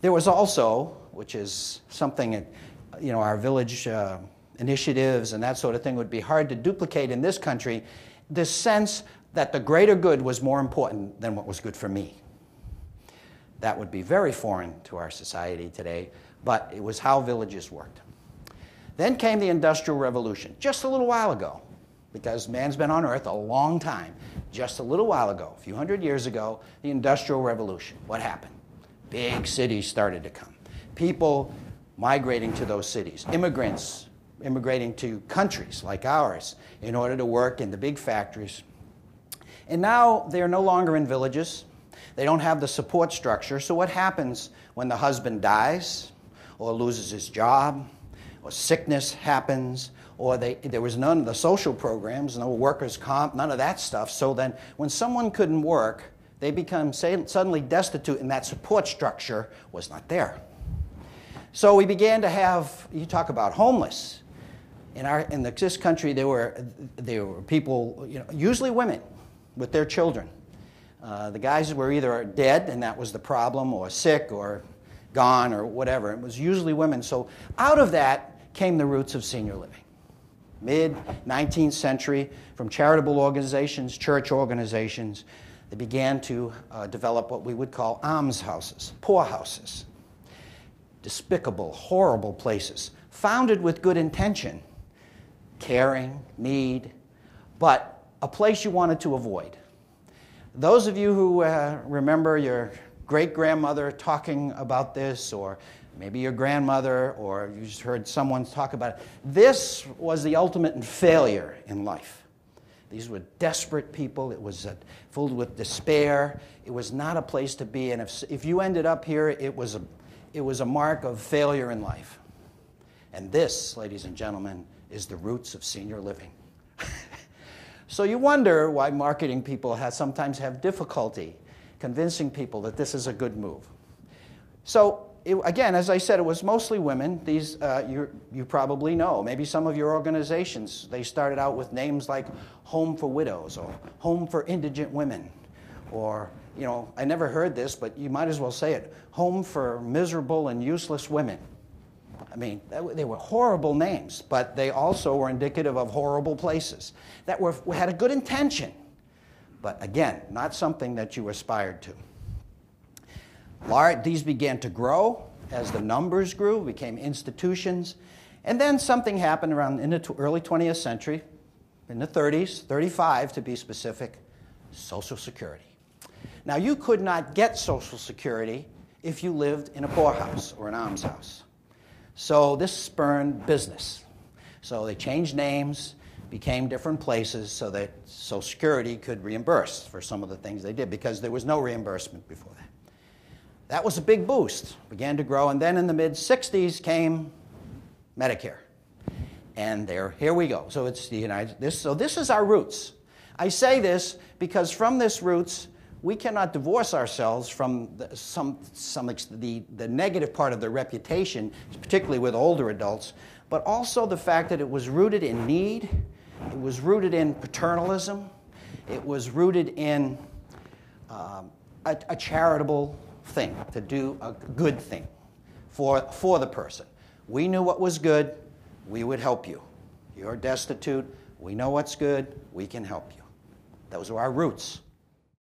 There was also, which is something that, our village initiatives and that sort of thing would be hard to duplicate in this country, this sense that the greater good was more important than what was good for me. That would be very foreign to our society today, but it was how villages worked. Then came the Industrial Revolution, just a little while ago, because man's been on Earth a long time. Just a little while ago, a few hundred years ago, the Industrial Revolution. What happened? Big cities started to come. People migrating to those cities. Immigrants immigrating to countries like ours in order to work in the big factories. And now they're no longer in villages. They don't have the support structure. So what happens when the husband dies or loses his job or sickness happens or there was none of the social programs, no workers' comp, none of that stuff. So then when someone couldn't work, they become suddenly destitute and that support structure was not there. So we began to have, you talk about homeless. In this country, there were people, usually women with their children. The guys were either dead, and that was the problem, or sick, or gone, or whatever. It was usually women. So out of that came the roots of senior living. Mid-19th century, from charitable organizations, church organizations, they began to develop what we would call almshouses, poorhouses. Despicable, horrible places, founded with good intention, caring, need, but a place you wanted to avoid. Those of you who remember your great-grandmother talking about this, or maybe your grandmother, or you just heard someone talk about it, this was the ultimate failure in life. These were desperate people. It was filled with despair. It was not a place to be, and if you ended up here, it was a mark of failure in life. And this, ladies and gentlemen, is the roots of senior living. So you wonder why marketing people sometimes have difficulty convincing people that this is a good move. So again, as I said, it was mostly women. These you probably know. Maybe some of your organizations, they started out with names like Home for Widows or Home for Indigent Women, or I never heard this, but you might as well say it, Home for Miserable and Useless Women. I mean, they were horrible names, but they also were indicative of horrible places that had a good intention, but again, not something that you aspired to. These began to grow as the numbers grew, became institutions, and then something happened around in the early 20th century, in the 30s, 35 to be specific, Social Security. Now, you could not get Social Security if you lived in a poorhouse or an almshouse. So this spurned business. So they changed names, became different places so that Social Security could reimburse for some of the things they did, because there was no reimbursement before that. That was a big boost, began to grow, and then in the mid-60s came Medicare. And here we go. So it's this is our roots. I say this because from this roots, we cannot divorce ourselves from the negative part of the reputation, particularly with older adults, but also the fact that it was rooted in need, it was rooted in paternalism, it was rooted in a charitable thing, to do a good thing for the person. We knew what was good, we would help you. You're destitute, we know what's good, we can help you. Those are our roots.